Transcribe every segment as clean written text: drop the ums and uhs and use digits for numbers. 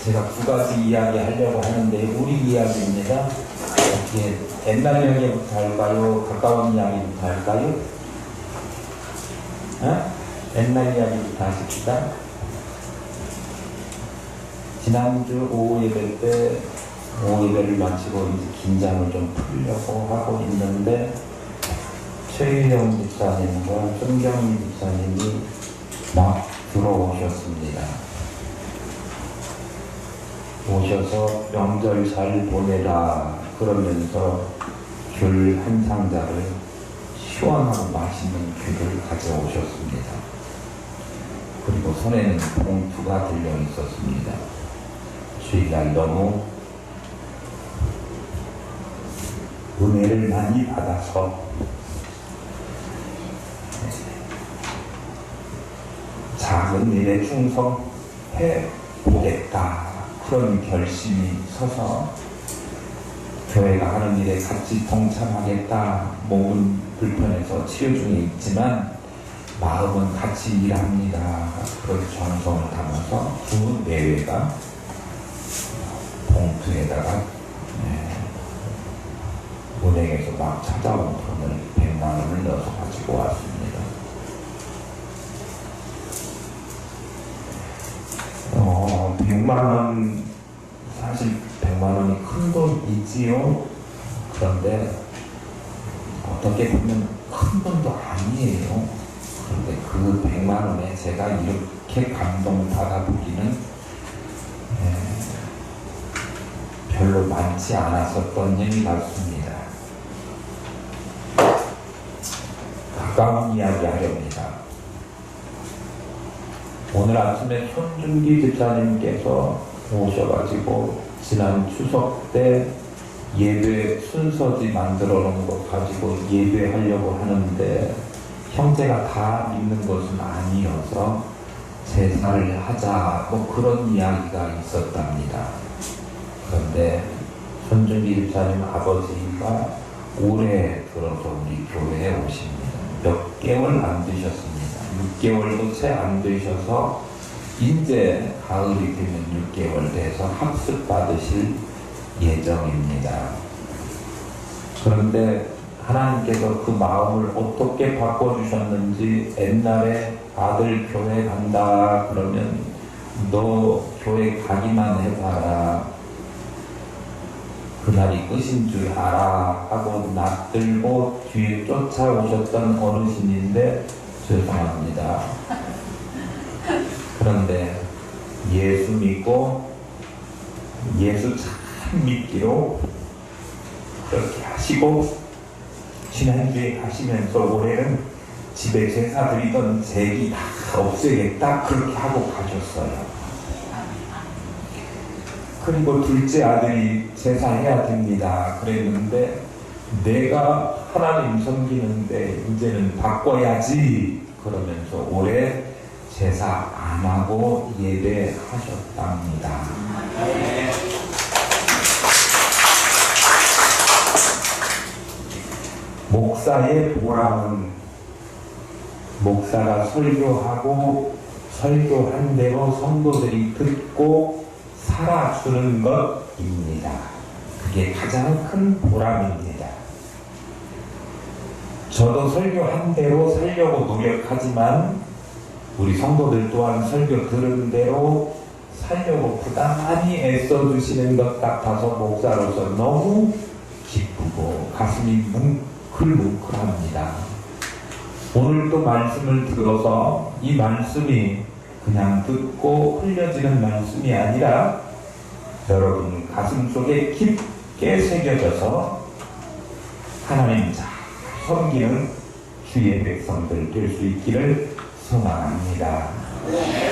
제가 두 가지 이야기 하려고 하는데 우리 이야기입니다. 이게 옛날 이야기부터 할까요? 가까운 이야기부터 할까요? 옛날 이야기부터 하십시다. 지난주 오후 예배 때 오후 예배를 마치고 이제 긴장을 좀 풀려고 하고 있는데 최유영 집사님과 손경희 집사님이 막 들어오셨습니다. 오셔서 명절 잘 보내라 그러면서 귤 한 상자를 시원하고 맛있는 귤을 가져오셨습니다. 그리고 손에는 봉투가 들려 있었습니다. 주일날 너무 은혜를 많이 받아서 작은 일에 충성해 보겠다. 그런 결심이 서서 교회가 하는 일에 같이 동참하겠다. 몸은 불편해서 치료 중에 있지만 마음은 같이 일합니다. 그런 정성을 담아서 두 내외가 봉투에다가 은행에서 막 찾아온 돈을 100만 원을 넣어서 가지고 왔습니다. 100만 원, 사실 100만 원이 큰 돈이지요. 그런데 어떻게 보면 큰 돈도 아니에요. 그런데 그 100만 원에 제가 이렇게 감동받아 보기는 별로 많지 않았었던 일이 같습니다. 가까운 이야기 하렵니다. 오늘 아침에 손준기 집사님께서 오셔가지고 지난 추석 때 예배 순서지 만들어 놓은 거 가지고 예배하려고 하는데 형제가 다 믿는 것은 아니어서 제사를 하자 뭐 그런 이야기가 있었답니다. 그런데 손준기 집사님 아버지가 올해 들어서 우리 교회에 오십니다. 몇 개월 안 되셨습니다. 6개월도 채 안 되셔서 이제 가을이 되면 6개월 돼서 학습 받으실 예정입니다. 그런데 하나님께서 그 마음을 어떻게 바꿔주셨는지 옛날에 아들 교회 간다 그러면 너 교회 가기만 해봐라. 그날이 끝인 줄 알아 하고 낯들고 뒤에 쫓아오셨던 어르신인데 죄송합니다. 그런데 예수 믿고 예수 참 믿기로 그렇게 하시고 지난주에 가시면서 올해는 집에 제사 드리던 제기 다 없애겠다 그렇게 하고 가셨어요. 그리고 둘째 아들이 제사해야 됩니다 그랬는데 내가 하나님 섬기는데 이제는 바꿔야지 그러면서 올해 제사 안 하고 예배하셨답니다. 목사의 보람은 목사가 설교하고 설교한 대로 성도들이 듣고 살아주는 것입니다. 그게 가장 큰 보람입니다. 저도 설교한 대로 살려고 노력하지만 우리 성도들 또한 설교 들은 대로 살려고 부단히 애써주시는 것 같아서 목사로서 너무 기쁘고 가슴이 뭉클뭉클합니다. 오늘도 말씀을 들어서 이 말씀이 그냥 듣고 흘려지는 말씀이 아니라 여러분 가슴 속에 깊게 새겨져서 하나님 잘 섬기는 주의 백성들 될 수 있기를 소망합니다.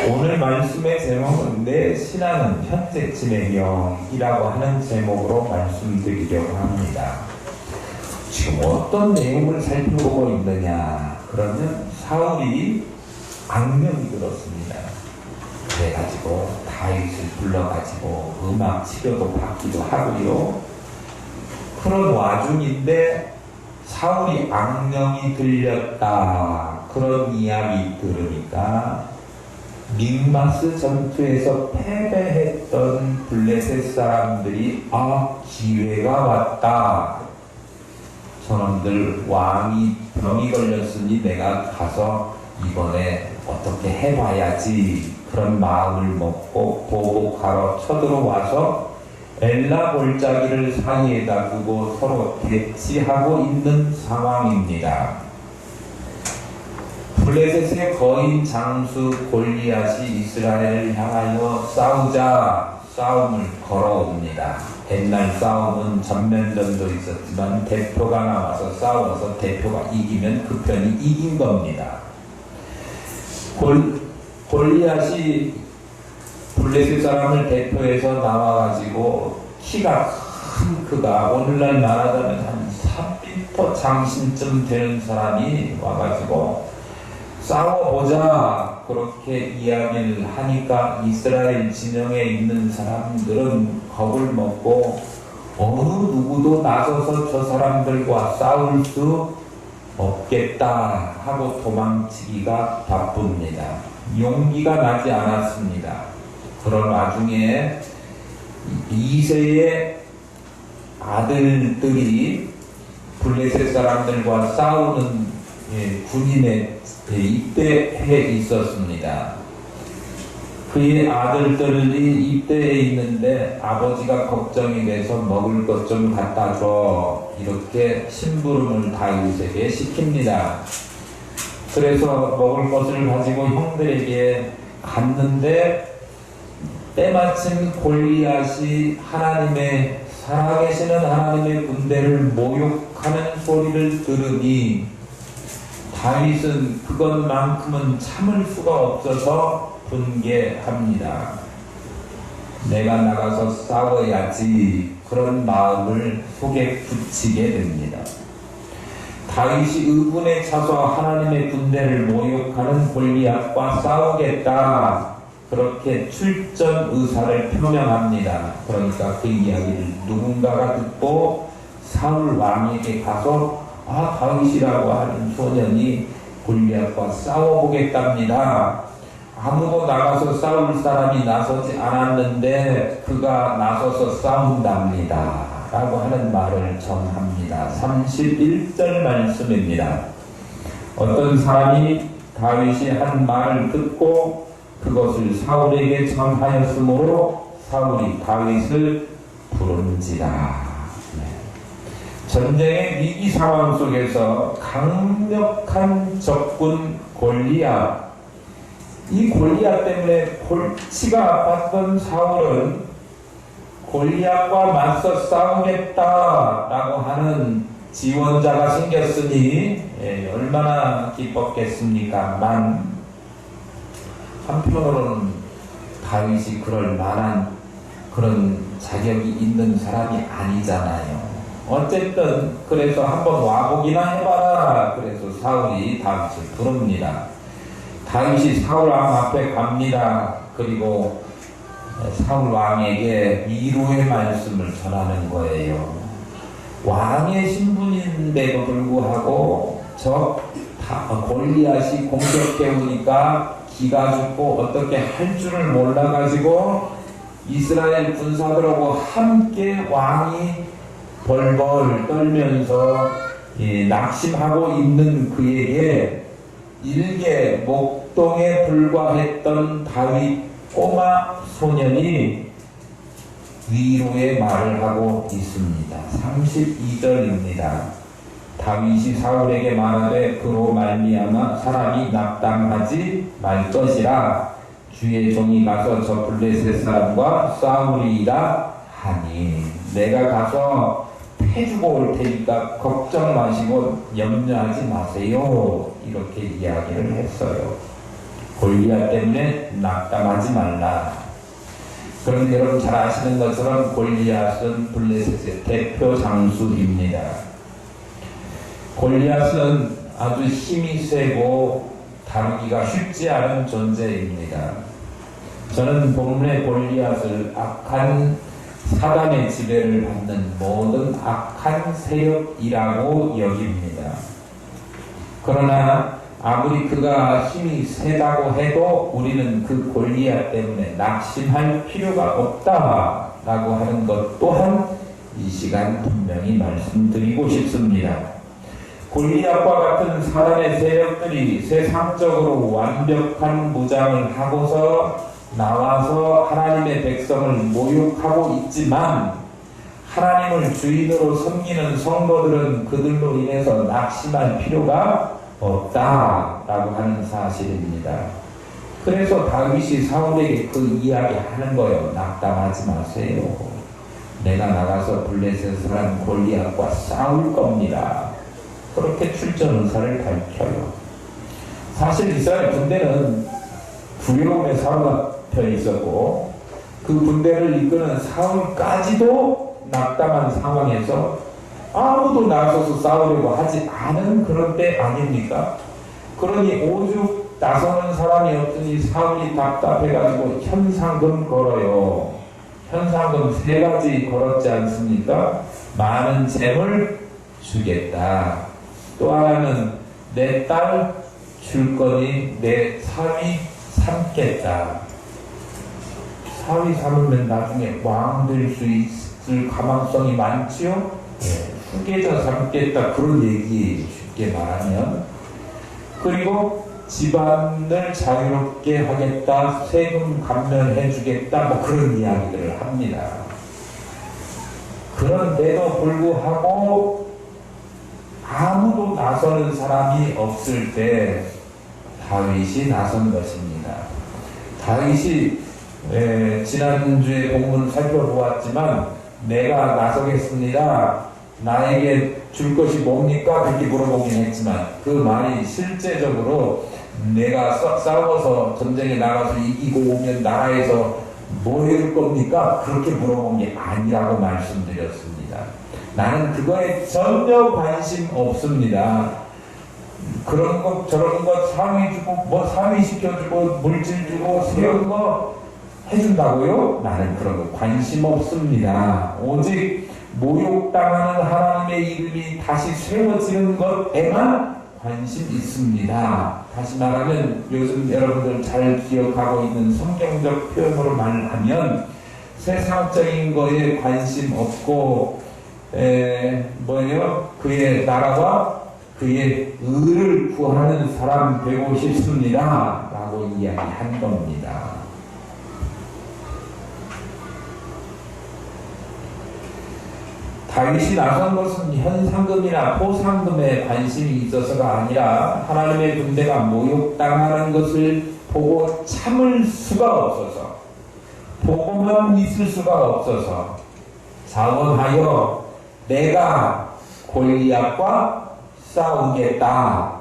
오늘 말씀의 제목은 내 신앙은 현재 진행형이라고 하는 제목으로 말씀드리려고 합니다. 지금 어떤 내용을 살펴보고 있느냐 그러면 사울이 악명이 들었습니다. 그래가지고 다윗을 불러가지고 음악 치료도 받기도 하고요. 그런 와중인데 사울이 악명이 들렸다 그런 이야기 들으니까 믹마스 전투에서 패배했던 블레셋 사람들이 기회가 왔다. 저놈들 왕이 병이 걸렸으니 내가 가서 이번에 어떻게 해봐야지. 그런 마음을 먹고 보복하러 쳐들어와서 엘라 골짜기를 사이에다 두고 서로 대치하고 있는 상황입니다. 블레셋의 거인 장수 골리앗이 이스라엘을 향하여 싸우자 싸움을 걸어옵니다. 옛날 싸움은 전면전도 있었지만 대표가 나와서 싸워서 대표가 이기면 그 편이 이긴 겁니다. 골리앗이 블레셋 사람을 대표해서 나와가지고 키가 큰 그가 오늘날 말하자면 한 3m 장신쯤 되는 사람이 와가지고 싸워보자 그렇게 이야기를 하니까 이스라엘 진영에 있는 사람들은 겁을 먹고 어느 누구도 나서서 저 사람들과 싸울 수 없겠다 하고 도망치기가 바쁩니다. 용기가 나지 않았습니다. 그런 와중에 2세의 아들들이 블레셋 사람들과 싸우는 군인에 입대해 있었습니다. 그의 아들들이 입대해 있는데 아버지가 걱정이 돼서 먹을 것 좀 갖다 줘 이렇게 심부름을 다윗에게 시킵니다. 그래서 먹을 것을 가지고 형들에게 갔는데 때마침 골리앗이 하나님의 살아계시는 하나님의 군대를 모욕하는 소리를 들으니 다윗은 그것만큼은 참을 수가 없어서 분개합니다. 내가 나가서 싸워야지 그런 마음을 속에 굳히게 됩니다. 다윗이 의군에 차서 하나님의 군대를 모욕하는 골리앗과 싸우겠다 그렇게 출전 의사를 표명합니다. 그러니까 그 이야기를 누군가가 듣고 사울 왕에게 가서 다윗이라고 하는 소년이 골리앗과 싸워보겠답니다. 아무도 나가서 싸울 사람이 나서지 않았는데 그가 나서서 싸운답니다. 라고 하는 말을 전합니다. 31절 말씀입니다. 어떤 사람이 다윗이 한 말을 듣고 그것을 사울에게 전하였으므로 사울이 다윗을 부른지라. 전쟁의 위기 상황 속에서 강력한 적군 골리앗, 이 골리앗 때문에 골치가 아팠던 사울은 골리앗과 맞서 싸우겠다라고 하는 지원자가 생겼으니 얼마나 기뻤겠습니까? 한편으로는 다윗이 그럴 만한 그런 자격이 있는 사람이 아니잖아요. 어쨌든 그래서 한번 와보기나 해봐라. 그래서 사울이 다윗을 부릅니다. 다윗이 사울 왕 앞에 갑니다. 그리고 사울 왕에게 위로의 말씀을 전하는 거예요. 왕의 신분인데도 불구하고 골리앗이 공격해 오니까 기가 죽고 어떻게 할 줄을 몰라가지고 이스라엘 군사들하고 함께 왕이 벌벌 떨면서 낙심하고 있는 그에게 일개 목동에 불과했던 다윗 꼬마 소년이 위로의 말을 하고 있습니다. 32절입니다. 다윗이 사울에게 말하되 그로 말미암아 사람이 낙담하지 말 것이라 주의 종이 가서 저 블레셋 사람과 싸우리이다 하니 내가 가서 해주고 올 테니까 걱정 마시고 염려하지 마세요. 이렇게 이야기를 했어요. 골리앗 때문에 낙담하지 말라. 그런데 여러분 잘 아시는 것처럼 골리앗은 블레셋의 대표 장수입니다. 골리앗은 아주 힘이 세고 다루기가 쉽지 않은 존재입니다. 저는 본문의 골리앗을 악한 사단의 지배를 받는 모든 악한 세력이라고 여깁니다. 그러나 아무리 그가 힘이 세다고 해도 우리는 그 골리앗 때문에 낙심할 필요가 없다라고 하는 것 또한 이 시간 분명히 말씀드리고 싶습니다. 골리앗과 같은 사람의 세력들이 세상적으로 완벽한 무장을 하고서 나와서 하나님의 백성을 모욕하고 있지만 하나님을 주인으로 섬기는 성도들은 그들로 인해서 낙심할 필요가 없다라고 하는 사실입니다. 그래서 다윗이 사울에게 그 이야기 하는 거예요. 낙담하지 마세요. 내가 나가서 블레셋 사람 골리앗과 싸울 겁니다. 그렇게 출전 의사를 밝혀요. 사실 이스라엘 군대는 두려움에 사로잡혀 있었고 그 군대를 이끄는 사울까지도 낙담한 상황에서 아무도 나서서 싸우려고 하지 않은 그런 때 아닙니까? 그러니 오죽 나서는 사람이 없으니 사울이 답답해가지고 현상금 걸어요. 현상금 3가지 걸었지 않습니까? 많은 재물 주겠다. 또 하나는 내 딸 줄 거니 내 사위 삼겠다. 사위 삼으면 나중에 왕 될 수 있을 가망성이 많지요? 후계자 삼겠다. 그런 얘기 쉽게 말하면. 그리고 집안을 자유롭게 하겠다. 세금 감면해 주겠다. 뭐 그런 이야기들을 합니다. 그런데도 불구하고 아무도 나서는 사람이 없을 때 다윗이 나선 것입니다. 다윗이 지난주에 본문을 살펴보았지만 내가 나서겠습니다. 나에게 줄 것이 뭡니까? 그렇게 물어보긴 했지만 그 말이 실제적으로 내가 싸워서 전쟁에 나가서 이기고 오면 나라에서 뭐 해줄 겁니까? 그렇게 물어본 게 아니라고 말씀드렸습니다. 나는 그거에 전혀 관심 없습니다. 그런 것 저런 것 상위 주고 뭐 상위 시켜주고 물질 주고 세운 거 해준다고요? 나는 그런 거 관심 없습니다. 오직 모욕당하는 하나님의 이름이 다시 세워지는 것에만 관심 있습니다. 다시 말하면 요즘 여러분들 잘 기억하고 있는 성경적 표현으로 말하면 세상적인 거에 관심 없고 그의 나라와 그의 의를 구하는 사람 되고 싶습니다. 라고 이야기한 겁니다. 다윗이 나선 것은 현상금이나 포상금에 관심이 있어서가 아니라 하나님의 군대가 모욕당하는 것을 보고 참을 수가 없어서 보고만 있을 수가 없어서 자원하여 내가 골리앗과 싸우겠다.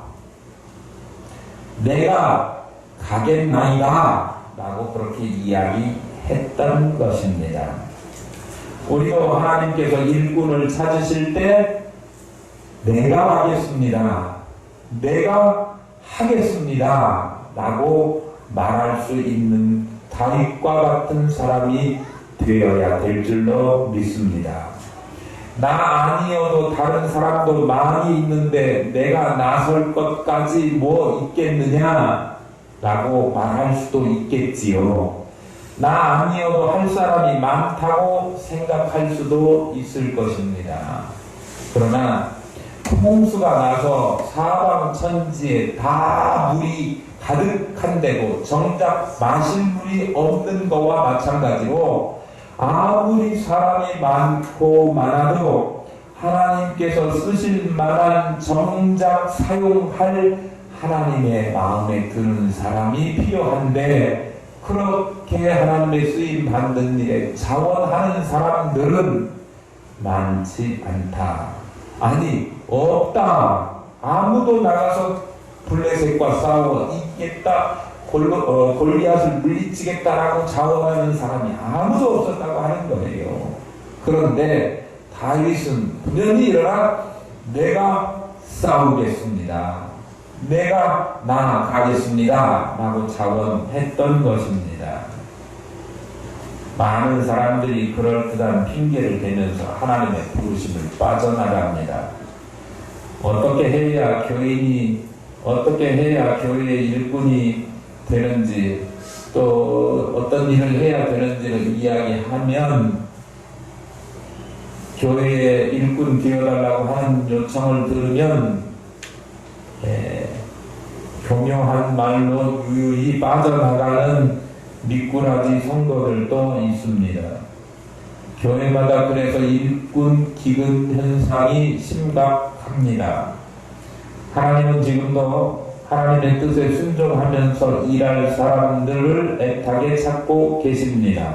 내가 가겠나이다. 라고 그렇게 이야기했던 것입니다. 우리도 하나님께서 일꾼을 찾으실 때 내가 하겠습니다. 내가 하겠습니다. 라고 말할 수 있는 다윗과 같은 사람이 되어야 될 줄로 믿습니다. 나 아니어도 다른 사람도 많이 있는데 내가 나설 것까지 뭐 있겠느냐 라고 말할 수도 있겠지요. 나 아니어도 할 사람이 많다고 생각할 수도 있을 것입니다. 그러나 홍수가 나서 사방천지에 다 물이 가득한데도 정작 마실 물이 없는 것과 마찬가지로 아무리 사람이 많고 많아도 하나님께서 쓰실 만한 정작 사용할 하나님의 마음에 드는 사람이 필요한데 그렇게 하나님의 쓰임 받는 일에 자원하는 사람들은 많지 않다. 아니 없다. 아무도 나가서 블레셋과 싸워 이기겠다. 골리앗을 물리치겠다라고 자원하는 사람이 아무도 없었다고 하는 거예요. 그런데 다윗은 분명히 일어나 내가 싸우겠습니다. 내가 나아가겠습니다. 라고 자원했던 것입니다. 많은 사람들이 그럴듯한 핑계를 대면서 하나님의 부르심을 빠져나갑니다. 어떻게 해야 교인이 어떻게 해야 교회의 일꾼이 되는지, 또 어떤 일을 해야 되는지를 이야기하면 교회의 일꾼 되어달라고 하는 요청을 들으면 교묘한 말로 유유히 빠져나가는 미꾸라지 성도들도 있습니다. 교회마다 그래서 일꾼 기근 현상이 심각합니다. 하나님은 지금도 하나님의 뜻에 순종하면서 일할 사람들을 애타게 찾고 계십니다.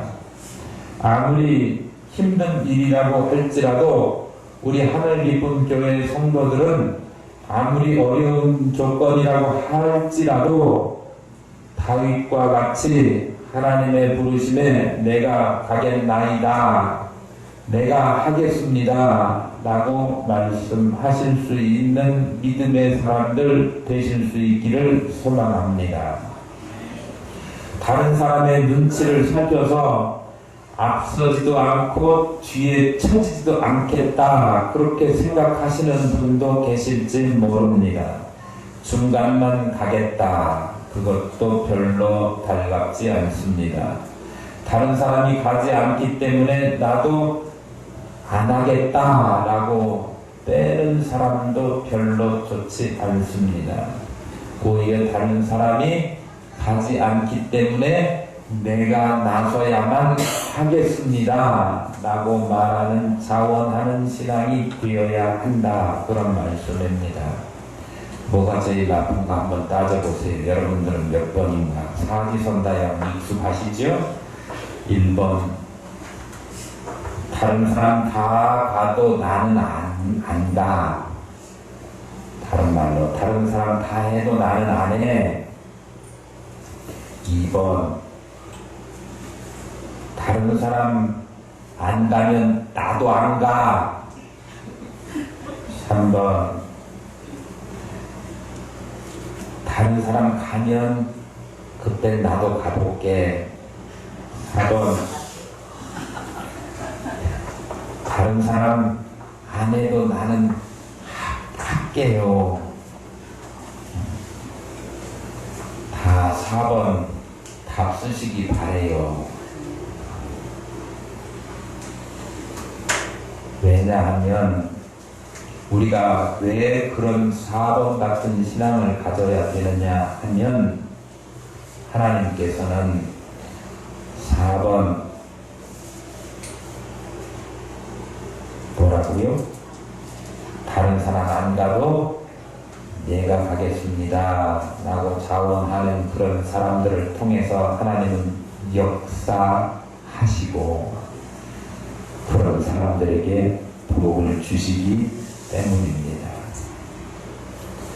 아무리 힘든 일이라고 할지라도 우리 하늘 깊은 교회 성도들은 아무리 어려운 조건이라고 할지라도 다윗과 같이 하나님의 부르심에 내가 가겠나이다, 내가 하겠습니다 라고 말씀하실 수 있는 믿음의 사람들 되실 수 있기를 소망합니다. 다른 사람의 눈치를 살펴서 앞서지도 않고 뒤에 처지지도 않겠다 그렇게 생각하시는 분도 계실지 모릅니다. 중간만 가겠다, 그것도 별로 달갑지 않습니다. 다른 사람이 가지 않기 때문에 나도 안 하겠다 라고 빼는 사람도 별로 좋지 않습니다. 오히려 다른 사람이 가지 않기 때문에 내가 나서야만 하겠습니다 라고 말하는, 자원하는 신앙이 되어야 한다, 그런 말씀입니다. 뭐가 제일 나쁜가 한번 따져보세요. 여러분들은 몇 번인가? 사지선다형 익숙하시죠? 1번, 다른 사람 다 가도 나는 안다. 다른 말로 다른 사람 다 해도 나는 안 해. 2번, 다른 사람 안 가면 나도 안 가. 3번, 다른 사람 가면 그때 나도 가볼게. 4번, 다른 사람 안 해도 나는 할게요. 다 4번 답 쓰시기 바래요. 왜냐하면 우리가 왜 그런 4번 같은 신앙을 가져야 되느냐 하면, 하나님께서는 4번 뭐라고요? 다른 사람 안 가도 내가 가겠습니다 라고 자원하는 그런 사람들을 통해서 하나님은 역사하시고 그런 사람들에게 복을 주시기 때문입니다.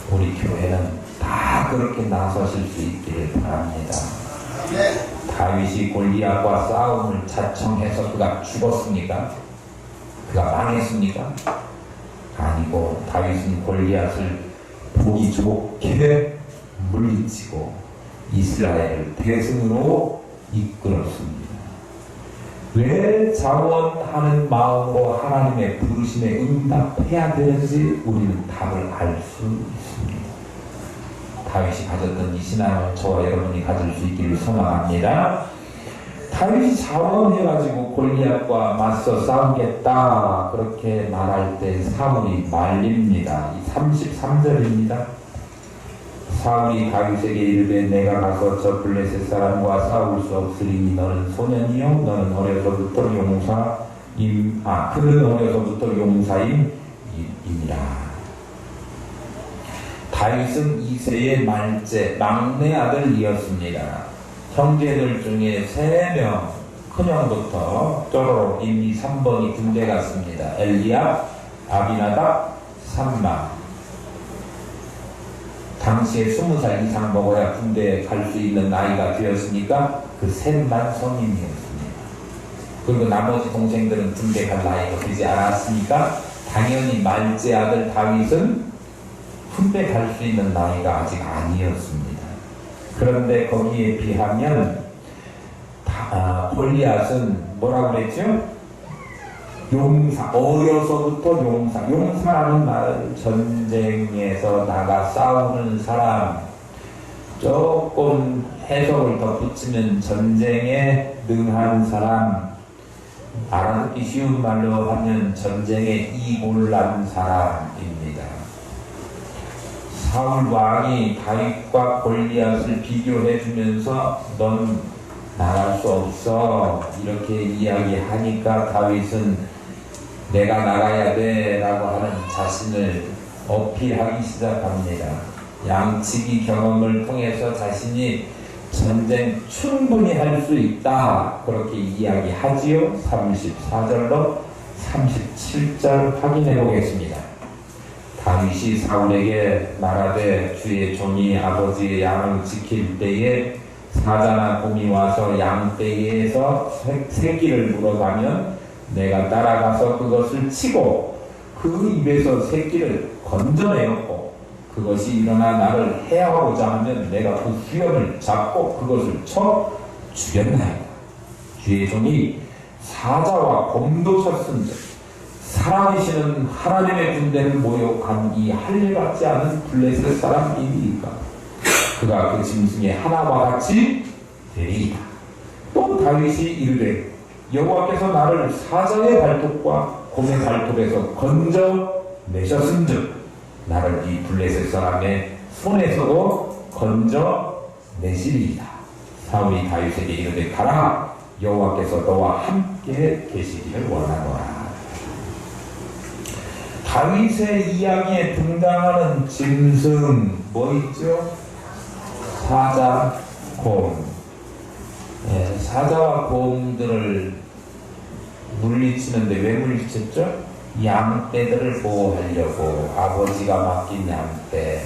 우리 교회는 다 그렇게 나서실 수 있기를 바랍니다. 다윗이 골리앗과 싸움을 자청해서 그가 죽었습니까? 그가 망했습니까? 아니고 다윗은 골리앗을 보기 좋게 물리치고 이스라엘을 대승으로 이끌었습니다. 왜 자원하는 마음으로 하나님의 부르심에 응답해야 되는지 우리는 답을 알 수 있습니다. 다윗이 가졌던 이 신앙을 저와 여러분이 가질 수 있기를 소망합니다. 다윗이 자원해가지고 골리앗과 맞서 싸우겠다 그렇게 말할 때 사울이 말립니다. 33절입니다. 사울이 다윗에게 이르되 내가 가서 저 블레셋 사람과 싸울 수 없으리니 너는 소년이요 너는 어려서부터 용사임, 그는 어려서부터 용사임이니라. 다윗은 이새의 말째 막내 아들이었습니다. 형제들 중에 3명, 큰형부터 쪼로록 이미 3번이 군대 갔습니다. 엘리압, 아비나답, 삼마. 당시에 20살 이상 먹어야 군대에 갈 수 있는 나이가 되었으니까 그 셋만 성인이었습니다. 그리고 나머지 동생들은 군대 갈 나이가 되지 않았으니까 당연히 말째 아들 다윗은 군대 갈 수 있는 나이가 아직 아니었습니다. 그런데 거기에 비하면 골리앗은 뭐라고 그랬죠? 용사, 어려서부터 용사라는 말, 전쟁에서 나가 싸우는 사람, 조금 해석을 덧붙이면 전쟁에 능한 사람, 알아듣기 쉬운 말로 하면 전쟁에 이골난 사람입니다. 사울 왕이 다윗과 골리앗을 비교해주면서 넌 나갈 수 없어 이렇게 이야기하니까 다윗은 내가 나가야 돼 라고 하는 자신을 어필하기 시작합니다. 양치기 경험을 통해서 자신이 전쟁 충분히 할 수 있다 그렇게 이야기하지요. 34절로 37절 확인해 보겠습니다. 다윗이 사울에게 말하되 주의 종이 아버지의 양을 지킬 때에 사자나 곰이 와서 양떼에서 새끼를 물어가면 내가 따라가서 그것을 치고 그 입에서 새끼를 건져내었고 그것이 일어나 나를 해하고자 하면 내가 그 수염을 잡고 그것을 쳐 죽였나이다. 주의 종이 사자와 곰도 쳤은즉 살아계시는 하나님의 군대를 모욕한 이 할례 받지 않은 블레셋 사람이니까 그가 그 짐승의 하나와 같이 되리이다. 또 다윗이 이르되 여호와께서 나를 사자의 발톱과 곰의 발톱에서 건져 내셨은즉 나를 이 블레셋 사람의 손에서도 건져 내시리이다. 사울이 다윗에게 이르되 가라 여호와께서 너와 함께 계시기를 원하노라. 다윗의 이야기에 등장하는 짐승 뭐 있죠? 사자, 곰. 사자와 곰들을 물리치는데 왜 물리쳤죠? 양떼들을 보호하려고 아버지가 맡긴 양떼.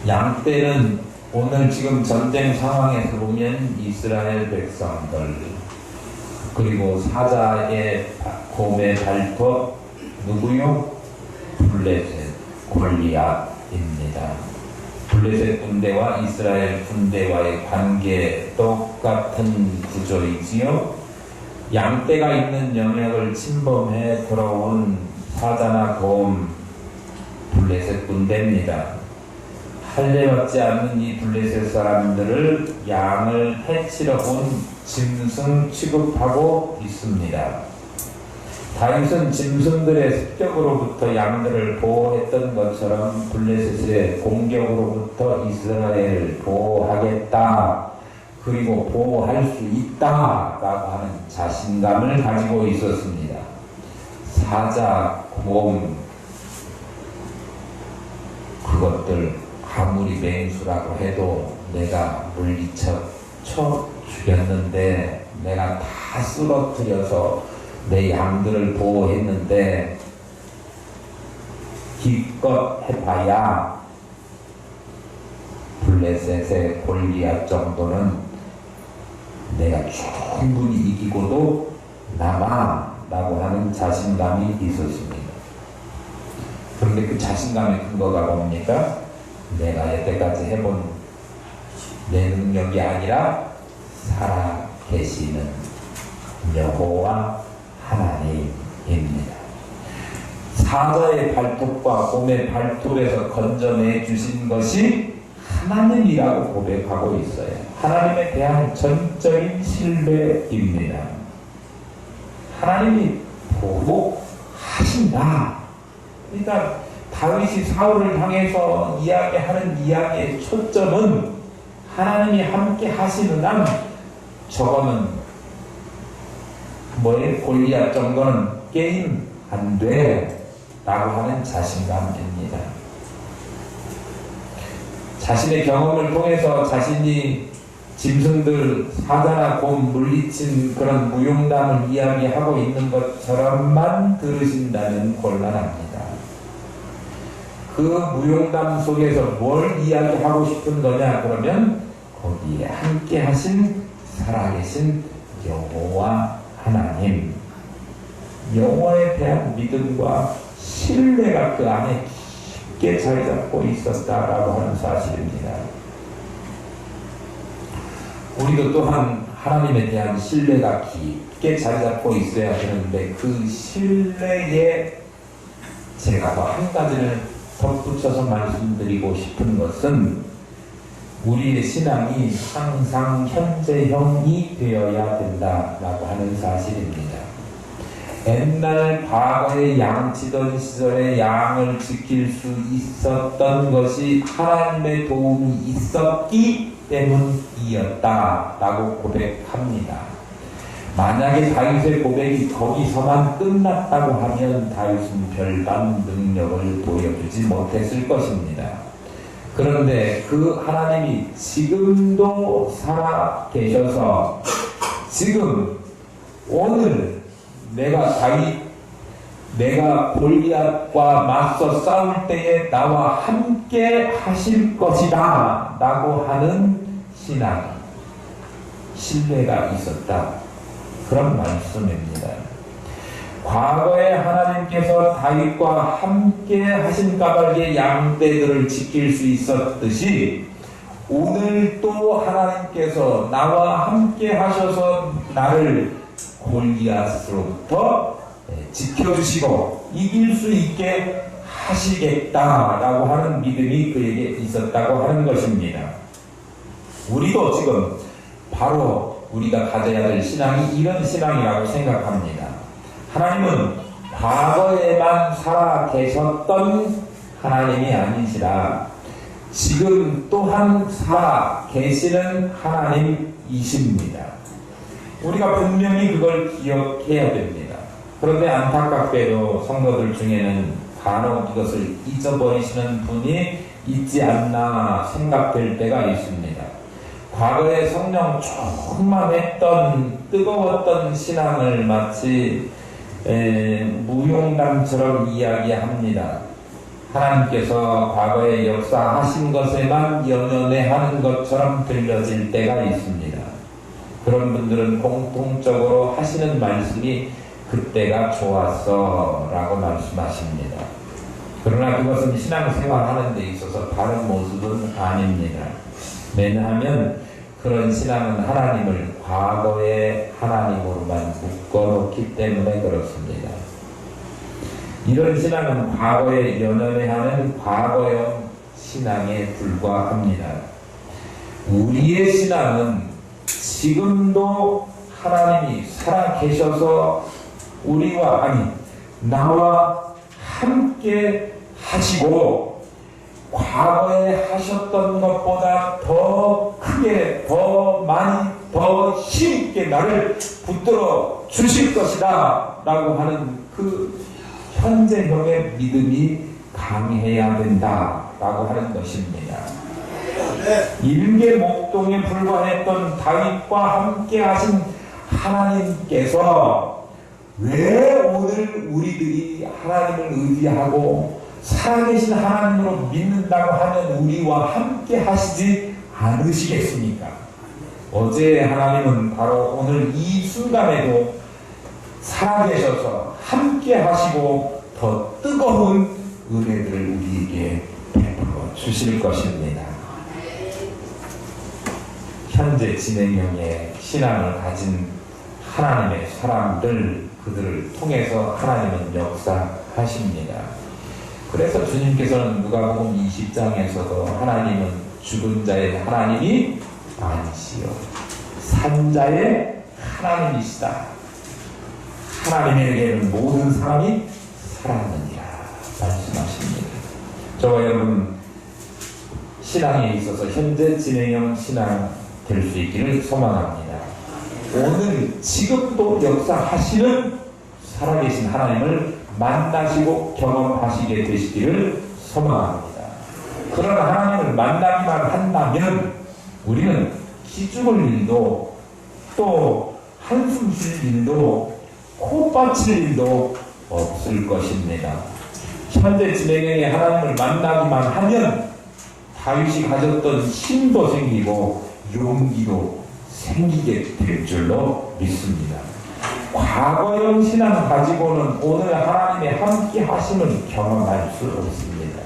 양떼는 오늘 지금 전쟁 상황에서 보면 이스라엘 백성들 그리고 사자의 곰의 발톱 누구요? 블레셋 골리앗입니다. 블레셋 군대와 이스라엘 군대와의 관계 똑같은 구조이지요. 양떼가 있는 영역을 침범해 들어온 사자나 곰 블레셋 군대입니다. 할례받지 않는 이 블레셋 사람들을 양을 해치러 온 짐승 취급하고 있습니다. 다윗은 짐승들의 습격으로부터 양들을 보호했던 것처럼 블레셋의 공격으로부터 이스라엘을 보호하겠다. 그리고 보호할 수 있다라고 하는 자신감을 가지고 있었습니다. 사자, 곰 그것들 아무리 맹수라고 해도 내가 물리쳐 죽였는데 내가 다 쓰러뜨려서 내 양들을 보호했는데 기껏 해봐야 블레셋의 골리앗 정도는 내가 충분히 이기고도 남아라고 하는 자신감이 있었습니다. 그런데 그 자신감의 근거가 뭡니까? 내가 여태까지 해본 내 능력이 아니라 살아계시는 여호와 하나님입니다. 사자의 발톱과 곰의 발톱에서 건져내 주신 것이 하나님이라고 고백하고 있어요. 하나님에 대한 전적인 신뢰입니다. 하나님이 보호하신다. 그러니까 다윗이 사울을 향해서 이야기하는 이야기의 초점은 하나님이 함께 하시는 한 저거는 뭐에 골리앗 정도는 게임 안 돼 라고 하는 자신감입니다. 자신의 경험을 통해서 자신이 짐승들 사자나 곰 물리친 그런 무용담을 이야기하고 있는 것처럼만 들으신다면 곤란합니다. 그 무용담 속에서 뭘 이야기하고 싶은 거냐 그러면 거기에 함께 하신 살아계신 여호와 하나님, 여호와에 대한 믿음과 신뢰가 그 안에 깊게 자리 잡고 있었다라고 하는 사실입니다. 우리도 또한 하나님에 대한 신뢰가 깊게 자리 잡고 있어야 되는데 그 신뢰에 제가 한 가지를 덧붙여서 말씀드리고 싶은 것은 우리의 신앙이 항상 현재형이 되어야 된다라고 하는 사실입니다. 옛날 과거의 양치던 시절에 양을 지킬 수 있었던 것이 하나님의 도움이 있었기 때문이었다라고 고백합니다. 만약에 다윗의 고백이 거기서만 끝났다고 하면 다윗은 별다른 능력을 보여주지 못했을 것입니다. 그런데 그 하나님이 지금도 살아 계셔서 지금 오늘 내가 골리앗과 맞서 싸울 때에 나와 함께 하실 것이다 라고 하는 신앙, 신뢰가 있었다. 그런 말씀입니다. 과거에 하나님께서 다윗과 함께 하신 까닭에 양떼들을 지킬 수 있었듯이 오늘 또 하나님께서 나와 함께 하셔서 나를 골리앗으로부터 지켜주시고 이길 수 있게 하시겠다라고 하는 믿음이 그에게 있었다고 하는 것입니다. 우리도 지금 바로 우리가 가져야 될 신앙이 이런 신앙이라고 생각합니다. 하나님은 과거에만 살아 계셨던 하나님이 아니시라 지금 또한 살아 계시는 하나님이십니다. 우리가 분명히 그걸 기억해야 됩니다. 그런데 안타깝게도 성도들 중에는 간혹 이것을 잊어버리시는 분이 있지 않나 생각될 때가 있습니다. 과거에 성령 충만했던 뜨거웠던 신앙을 마치 무용담처럼 이야기합니다. 하나님께서 과거에 역사하신 것에만 연연해하는 것처럼 들려질 때가 있습니다. 그런 분들은 공통적으로 하시는 말씀이 그때가 좋았어 라고 말씀하십니다. 그러나 그것은 신앙생활 하는 데 있어서 다른 모습은 아닙니다. 왜냐하면 그런 신앙은 하나님을 과거의 하나님으로만 묶어놓기 때문에 그렇습니다. 이런 신앙은 과거에 연연해하는 과거형 신앙에 불과합니다. 우리의 신앙은 지금도 하나님이 살아계셔서 나와 함께 하시고 과거에 하셨던 것보다 더 크게, 더 많이, 더 힘있게 나를 붙들어 주실 것이다 라고 하는 그 현재형의 믿음이 강해야 된다 라고 하는 것입니다. 일개 목동에 불과했던 다윗과 함께 하신 하나님께서 왜 오늘 우리들이 하나님을 의지하고 살아계신 하나님으로 믿는다고 하면 우리와 함께 하시지 않으시겠습니까? 어제 하나님은 바로 오늘 이 순간에도 살아계셔서 함께 하시고 더 뜨거운 은혜들을 우리에게 베풀어 주실 것입니다. 현재 진행형의 신앙을 가진 하나님의 사람들, 그들을 통해서 하나님은 역사하십니다. 그래서 주님께서는 누가복음 20장에서도 하나님은 죽은 자의 하나님이 아니시요 산 자의 하나님이시다. 하나님에게는 모든 사람이 살았느니라 말씀하십니다. 저와 여러분 신앙에 있어서 현재 진행형 신앙 될 수 있기를 소망합니다. 오늘 지금도 역사하시는 살아계신 하나님을 만나시고 경험하시게 되시기를 소망합니다. 그런 하나님을 만나기만 한다면 우리는 기죽을 일도 또 한숨 쉴 일도 코 빠칠 일도 없을 것입니다. 현재 진행형의 하나님을 만나기만 하면 다윗이 가졌던 힘도 생기고 용기도 생기게 될 줄로 믿습니다. 과거형 신앙 가지고는 오늘 하나님의 함께 하심을 경험할 수 없습니다.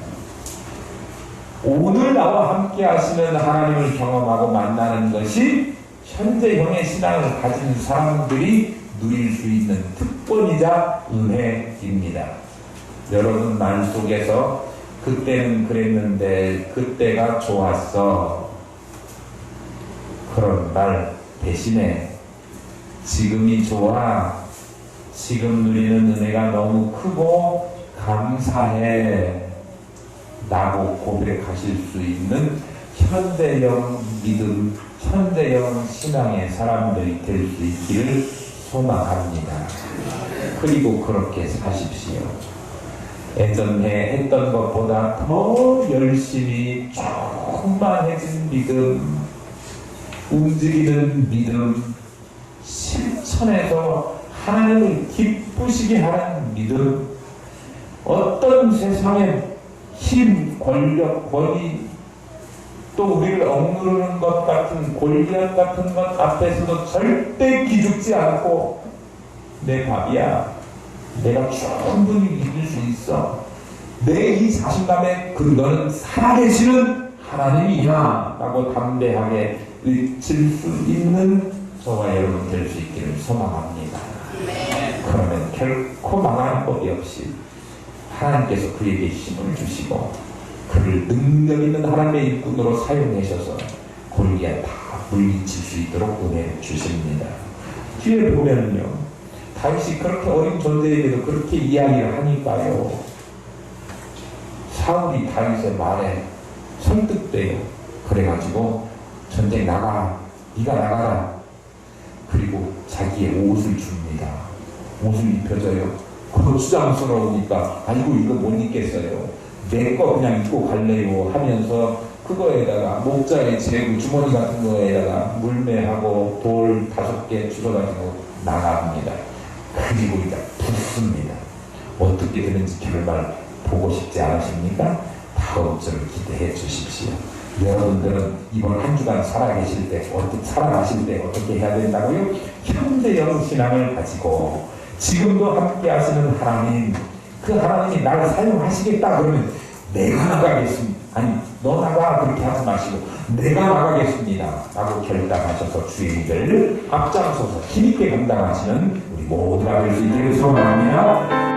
오늘 나와 함께 하시는 하나님을 경험하고 만나는 것이 현대형의 신앙을 가진 사람들이 누릴 수 있는 특권이자 은혜입니다. 여러분 말 속에서 그때는 그랬는데 그때가 좋았어, 그런 말 대신에 지금이 좋아, 지금 누리는 은혜가 너무 크고 감사해 라고 고백하실 수 있는 현대형 믿음, 현대형 신앙의 사람들이 될 수 있기를 소망합니다. 그리고 그렇게 사십시오. 예전에 했던 것보다 더 열심히 충만해진 믿음, 움직이는 믿음, 실천해서 하나님을 기쁘시게 하는 믿음, 어떤 세상의 힘, 권력, 권위, 또 우리를 억누르는 것 같은 골리앗 같은 것 앞에서도 절대 기죽지 않고 내 밥이야, 내가 충분히 이길 수 있어, 내 이 자신감의 근거는 살아계시는 하나님이야 라고 담대하게 외칠 수 있는 저와 여러분 될 수 있기를 소망합니다. 그러면 결코 망하는 법이 없이 하나님께서 그에게 힘을 주시고 그를 능력 있는 하나님의 일꾼으로 사용하셔서 골리앗 다 물리칠 수 있도록 은혜를 주십니다. 뒤에 보면요, 다윗이 그렇게 어린 존재에게도 그렇게 이야기를 하니까요, 사울이 다윗의 말에 설득돼요. 그래가지고 전쟁 나가, 네가 나가라. 그리고 자기의 옷을 줍니다. 옷을 입혀줘요. 그거 주장스러우니까 아이고 이거 못 입겠어요, 내 거 그냥 입고 갈래요 하면서 그거에다가 목자의 제구 주머니 같은 거에다가 물매하고 돌 5개 주워가지고 나갑니다. 그리고 이제 붙습니다. 어떻게 되는지 결말 보고 싶지 않으십니까? 다음 주를 기대해 주십시오. 여러분들은 이번 한 주간 살아가실 때 어떻게 해야 된다고요? 현대형 신앙을 가지고 지금도 함께 하시는 하나님, 그 하나님이 나를 사용하시겠다 그러면 내가 나가겠습니다. 아니, 너 나가 그렇게 하지 마시고 내가 나가겠습니다 라고 결단하셔서 주의 일을 앞장서서 힘있게 감당하시는 우리 모두가 될 수 있기를 소망합니다.